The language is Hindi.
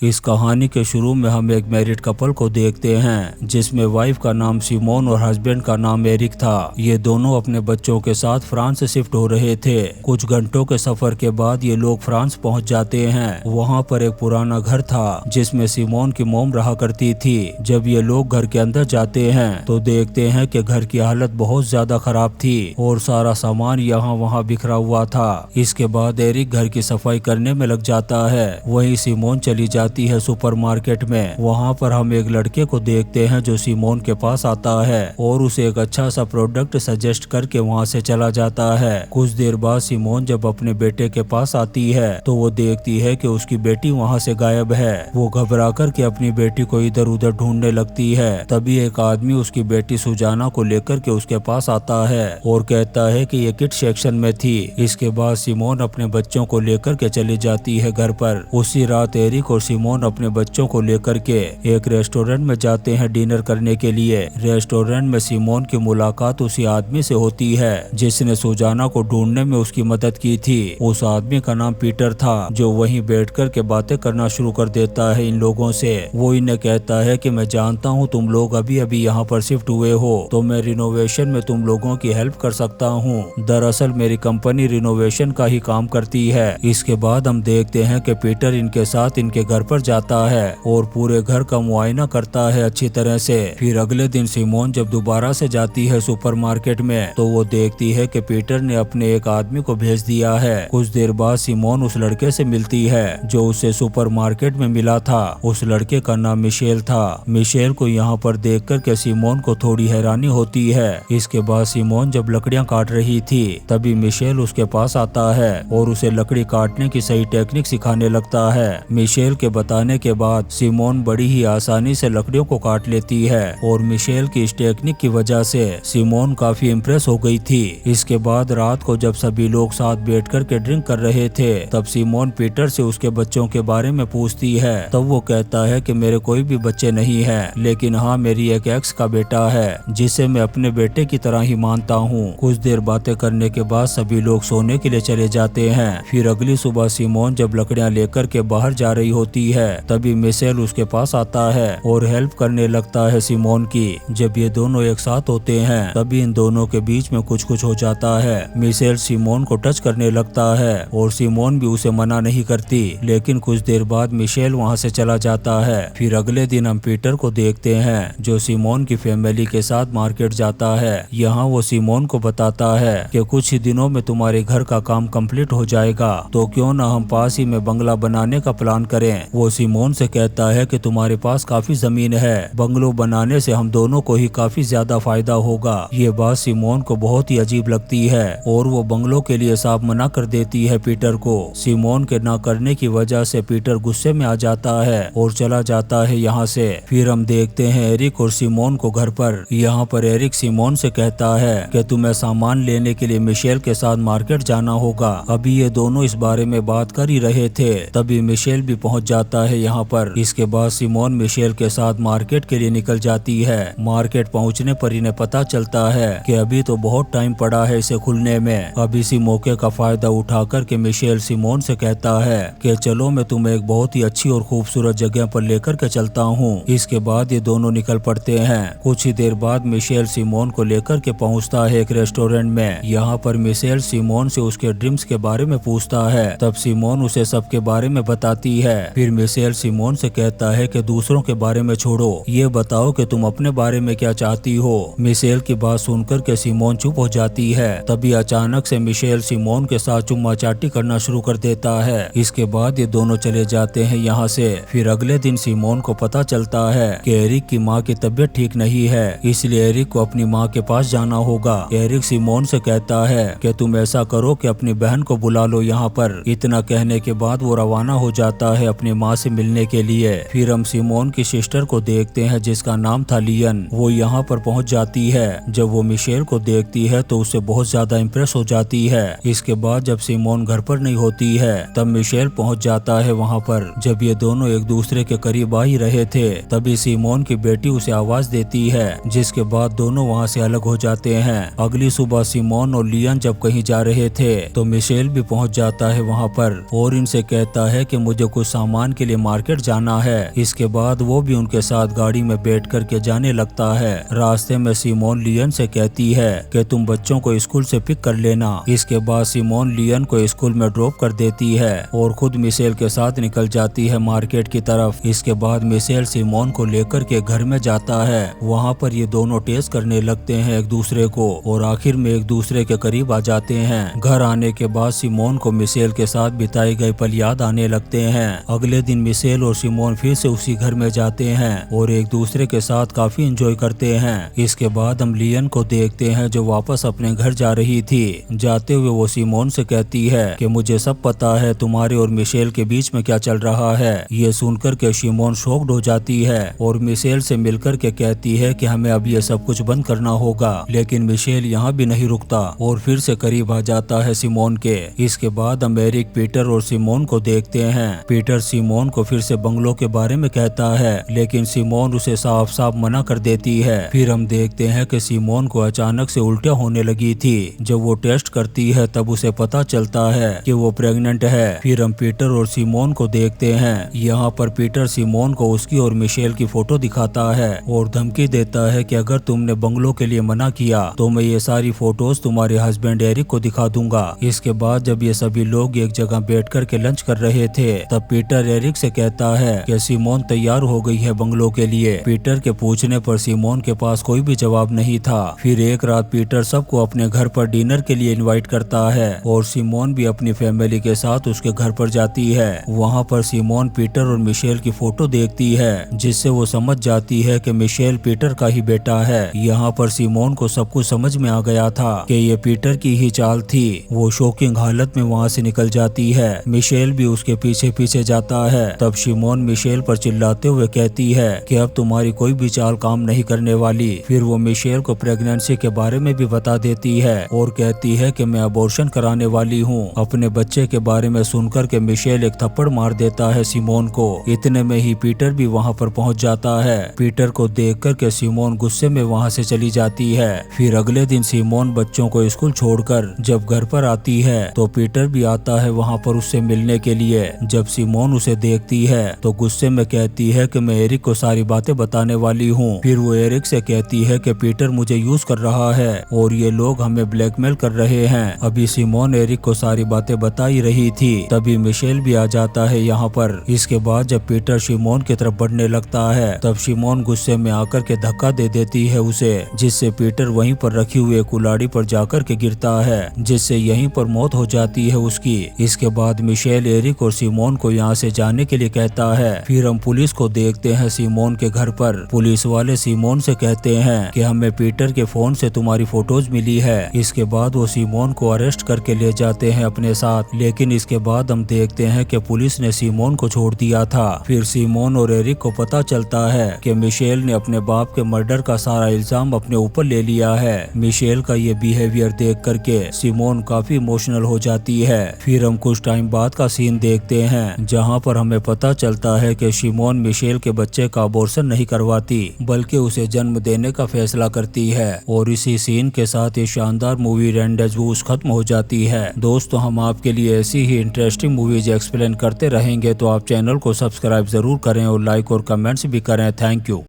इस कहानी के शुरू में हम एक मैरिड कपल को देखते हैं जिसमें वाइफ का नाम सिमोन और हस्बैंड का नाम एरिक था। ये दोनों अपने बच्चों के साथ फ्रांस से शिफ्ट हो रहे थे। कुछ घंटों के सफर के बाद ये लोग फ्रांस पहुंच जाते हैं। वहां पर एक पुराना घर था जिसमें सिमोन की मॉम रहा करती थी। जब ये लोग घर के अंदर जाते हैं तो देखते हैं कि घर की हालत बहुत ज्यादा खराब थी और सारा सामान यहाँ वहाँ बिखरा हुआ था। इसके बाद एरिक घर की सफाई करने में लग जाता है। वहीं सिमोन चली जाती है सुपरमार्केट में। वहाँ पर हम एक लड़के को देखते हैं जो सिमोन के पास आता है और उसे एक अच्छा सा प्रोडक्ट सजेस्ट करके वहाँ से चला जाता है। कुछ देर बाद सिमोन जब अपने बेटे के पास आती है तो वो देखती है कि उसकी बेटी वहाँ से गायब है। वो घबरा कर के अपनी बेटी को इधर उधर ढूंढने लगती है। तभी एक आदमी उसकी बेटी सुजाना को लेकर के उसके पास आता है और कहता है कि ये किड सेक्शन में थी। इसके बाद सिमोन अपने बच्चों को लेकर के चली जाती है घर पर। उसी रात एरिक और सिमोन अपने बच्चों को लेकर के एक रेस्टोरेंट में जाते हैं डिनर करने के लिए। रेस्टोरेंट में सिमोन की मुलाकात उसी आदमी से होती है जिसने सुजाना को ढूंढने में उसकी मदद की थी। उस आदमी का नाम पीटर था जो वहीं बैठकर के बातें करना शुरू कर देता है इन लोगों से। वो इन्हें कहता है कि मैं जानता हूँ तुम लोग अभी अभी यहाँ पर शिफ्ट हुए हो तो मैं रिनोवेशन में तुम लोगों की हेल्प कर सकता हूँ। दरअसल मेरी कंपनी रिनोवेशन का ही काम करती है। इसके बाद हम देखते हैं कि पीटर इनके साथ इनके घर पर जाता है और पूरे घर का मुआयना करता है अच्छी तरह से। फिर अगले दिन सिमोन जब दोबारा से जाती है सुपरमार्केट में तो वो देखती है कि पीटर ने अपने एक आदमी को भेज दिया है। कुछ देर बाद सिमोन उस लड़के से मिलती है जो उसे सुपरमार्केट में मिला था। उस लड़के का नाम मिशेल था। मिशेल को यहाँ पर देख कर के सिमोन को थोड़ी हैरानी होती है। इसके बाद सिमोन जब लकड़ियाँ काट रही थी तभी मिशेल उसके पास आता है और उसे लकड़ी काटने की सही टेक्निक सिखाने लगता है। मिशेल के बताने के बाद सिमोन बड़ी ही आसानी से लकड़ियों को काट लेती है और मिशेल की इस टेक्निक की वजह से सिमोन काफी इम्प्रेस हो गई थी। इसके बाद रात को जब सभी लोग साथ बैठकर के ड्रिंक कर रहे थे तब सिमोन पीटर से उसके बच्चों के बारे में पूछती है। तब वो कहता है कि मेरे कोई भी बच्चे नहीं है लेकिन हाँ मेरी एक एक्स का बेटा है जिसे मैं अपने बेटे की तरह ही मानता हूँ। कुछ देर बातें करने के बाद सभी लोग सोने के लिए चले जाते हैं। फिर अगली सुबह सिमोन जब लकड़ियाँ लेकर के बाहर जा रही होती है तभी मिशेल उसके पास आता है और हेल्प करने लगता है सिमोन की। जब ये दोनों एक साथ होते हैं तभी इन दोनों के बीच में कुछ हो जाता है। मिशेल सिमोन को टच करने लगता है और सिमोन भी उसे मना नहीं करती लेकिन कुछ देर बाद मिशेल वहाँ से चला जाता है। फिर अगले दिन हम पीटर को देखते हैं जो सिमोन की फैमिली के साथ मार्केट जाता है। यहाँ वो सिमोन को बताता है कि कुछ ही दिनों में तुम्हारे घर का काम कंप्लीट हो जाएगा तो क्यों ना हम पास ही में बंगला बनाने का प्लान करें। वो सिमोन से कहता है कि तुम्हारे पास काफी जमीन है, बंगलो बनाने से हम दोनों को ही काफी ज्यादा फायदा होगा। ये बात सिमोन को बहुत ही अजीब लगती है और वो बंगलो के लिए साफ मना कर देती है पीटर को। सिमोन के ना करने की वजह से पीटर गुस्से में आ जाता है और चला जाता है यहाँ से। फिर हम देखते हैं एरिक और सिमोन को घर पर। यहाँ पर एरिक सिमोन से कहता है कि तुम्हें सामान लेने के लिए मिशेल के साथ मार्केट जाना होगा। अभी ये दोनों इस बारे में बात कर ही रहे थे तभी मिशेल भी पहुँच जाता है यहाँ पर। इसके बाद सिमोन मिशेल के साथ मार्केट के लिए निकल जाती है। मार्केट पहुँचने पर इन्हें पता चलता है कि अभी तो बहुत टाइम पड़ा है इसे खुलने में। अब इसी मौके का फायदा उठाकर के मिशेल सिमोन से कहता है कि चलो मैं तुम्हें एक बहुत ही अच्छी और खूबसूरत जगह पर लेकर के चलता हूँ। इसके बाद ये दोनों निकल पड़ते हैं। कुछ ही देर बाद मिशेल सिमोन को लेकर के पहुँचता है एक रेस्टोरेंट में। यहाँ पर मिशेल सिमोन से उसके ड्रीम्स के बारे में पूछता है। तब सिमोन उसे सबके बारे में बताती है। फिर मिशेल सिमोन से कहता है कि दूसरों के बारे में छोड़ो, ये बताओ कि तुम अपने बारे में क्या चाहती हो। मिशेल की बात सुनकर के सिमोन चुप हो जाती है। तभी अचानक से मिशेल सिमोन के साथ चुम्मा चाटी करना शुरू कर देता है। इसके बाद ये दोनों चले जाते हैं यहाँ से। फिर अगले दिन सिमोन को पता चलता है कि एरिक की माँ की तबीयत ठीक नहीं है इसलिए एरिक को अपनी माँ के पास जाना होगा। एरिक सिमोन से कहता है कि तुम ऐसा करो कि अपनी बहन को बुला लो यहाँ पर। इतना कहने के बाद वो रवाना हो जाता है अपनी माँ से मिलने के लिए। फिर हम सिमोन की सिस्टर को देखते हैं जिसका नाम था लियन। वो यहाँ पर पहुँच जाती है। जब वो मिशेल को देखती है तो उससे बहुत ज्यादा इम्प्रेस हो जाती है। इसके बाद जब सिमोन घर पर नहीं होती है तब मिशेल पहुँच जाता है वहाँ पर। जब ये दोनों एक दूसरे के करीब आ ही रहे थे तभी सिमोन की बेटी उसे आवाज देती है जिसके बाद दोनों वहाँ से अलग हो जाते हैं। अगली सुबह सिमोन और लियन जब कहीं जा रहे थे तो मिशेल भी पहुँच जाता है वहाँ पर और इनसे कहता है कि मुझे कुछ सामान सामान के लिए मार्केट जाना है। इसके बाद वो भी उनके साथ गाड़ी में बैठ करके जाने लगता है। रास्ते में सिमोन लियन से कहती है कि तुम बच्चों को स्कूल से पिक कर लेना। इसके बाद सिमोन लियन को स्कूल में ड्रॉप कर देती है और खुद मिशेल के साथ निकल जाती है मार्केट की तरफ। इसके बाद मिशेल सिमोन को लेकर के घर में जाता है। वहाँ पर ये दोनों टेस्ट करने लगते हैं एक दूसरे को और आखिर में एक दूसरे के करीब आ जाते हैं। घर आने के बाद सिमोन को मिशेल के साथ बिताए गए पल याद आने लगते हैं। अगले दिन मिशेल और सिमोन फिर से उसी घर में जाते हैं और एक दूसरे के साथ काफी एंजॉय करते हैं। इसके बाद हम लियन को देखते हैं जो वापस अपने घर जा रही थी। जाते हुए वो सिमोन से कहती है कि मुझे सब पता है तुम्हारे और मिशेल के बीच में क्या चल रहा है। ये सुनकर के सिमोन शॉक्ड हो जाती है और मिशेल से मिलकर के कहती है कि हमें अब ये सब कुछ बंद करना होगा। लेकिन मिशेल यहाँ भी नहीं रुकता और फिर से करीब आ जाता है सिमोन के। इसके बाद हम एरिक, पीटर और सिमोन को देखते हैं। पीटर सिमोन को फिर से बंगलों के बारे में कहता है लेकिन सिमोन उसे साफ साफ मना कर देती है। फिर हम देखते हैं कि सिमोन को अचानक से उल्टियां होने लगी थी। जब वो टेस्ट करती है तब उसे पता चलता है कि वो प्रेग्नेंट है। फिर हम पीटर और सिमोन को देखते हैं। यहाँ पर पीटर सिमोन को उसकी और मिशेल की फोटो दिखाता है और धमकी देता है कि अगर तुमने बंगलों के लिए मना किया तो मैं ये सारी फोटोज तुम्हारे हस्बैंड एरिक को दिखा दूंगा। इसके बाद जब ये सभी लोग एक जगह बैठ कर के लंच कर रहे थे तब पीटर एरिक से कहता है कि सिमोन तैयार हो गई है बंगलों के लिए। पीटर के पूछने पर सिमोन के पास कोई भी जवाब नहीं था। फिर एक रात पीटर सबको अपने घर पर डिनर के लिए इनवाइट करता है और सिमोन भी अपनी फैमिली के साथ उसके घर पर जाती है। वहाँ पर सिमोन पीटर और मिशेल की फोटो देखती है जिससे वो समझ जाती है कि मिशेल पीटर का ही बेटा है। यहाँ पर सिमोन को सब कुछ समझ में आ गया था कि ये पीटर की ही चाल थी। वो शॉकिंग हालत में वहाँ से निकल जाती है। मिशेल भी उसके पीछे पीछे जाता है। तब सिमोन मिशेल पर चिल्लाते हुए कहती है कि अब तुम्हारी कोई भी चाल काम नहीं करने वाली। फिर वो मिशेल को प्रेगनेंसी के बारे में भी बता देती है और कहती है कि मैं अबॉर्शन कराने वाली हूँ। अपने बच्चे के बारे में सुनकर के मिशेल एक थप्पड़ मार देता है सिमोन को। इतने में ही पीटर भी वहाँ पर पहुँच जाता है। पीटर को देख कर के सिमोन गुस्से में वहाँ से चली जाती है। फिर अगले दिन सिमोन बच्चों को स्कूल छोड़कर जब घर पर आती है तो पीटर भी आता है वहाँ पर उससे मिलने के लिए। जब सिमोन उसे देखती है तो गुस्से में कहती है कि मैं एरिक को सारी बातें बताने वाली हूँ। फिर वो एरिक से कहती है कि पीटर मुझे यूज कर रहा है और ये लोग हमें ब्लैकमेल कर रहे हैं। अभी सिमोन एरिक को सारी बातें बता ही रही थी तभी मिशेल भी आ जाता है यहाँ पर। इसके बाद जब पीटर सिमोन की तरफ बढ़ने लगता है तब सिमोन गुस्से में आकर के धक्का दे देती है उसे, जिससे पीटर वहीं पर रखी हुई कुल्हाड़ी पर जाकर के गिरता है जिससे यहीं पर मौत हो जाती है उसकी। इसके बाद मिशेल एरिक और सिमोन को यहाँ से जाने के लिए कहता है। फिर हम पुलिस को देखते हैं सिमोन के घर पर। पुलिस वाले सिमोन से कहते हैं कि हमें पीटर के फोन से तुम्हारी फोटोज मिली है। इसके बाद वो सिमोन को अरेस्ट करके ले जाते हैं अपने साथ। लेकिन इसके बाद हम देखते हैं कि पुलिस ने सिमोन को छोड़ दिया था। फिर सिमोन और एरिक को पता चलता है कि मिशेल ने अपने बाप के मर्डर का सारा इल्जाम अपने ऊपर ले लिया है। मिशेल का ये बिहेवियर देख करके सिमोन काफी इमोशनल हो जाती है। फिर हम कुछ टाइम बाद का सीन देखते हैं जहाँ पर हमें पता चलता है कि सिमोन मिशेल के बच्चे का अबॉर्शन नहीं करवाती बल्कि उसे जन्म देने का फैसला करती है। और इसी सीन के साथ ये शानदार मूवी रेंडेजवूस खत्म हो जाती है। दोस्तों हम आपके लिए ऐसी ही इंटरेस्टिंग मूवीज एक्सप्लेन करते रहेंगे तो आप चैनल को सब्सक्राइब जरूर करें और लाइक और कमेंट्स भी करें। Thank you.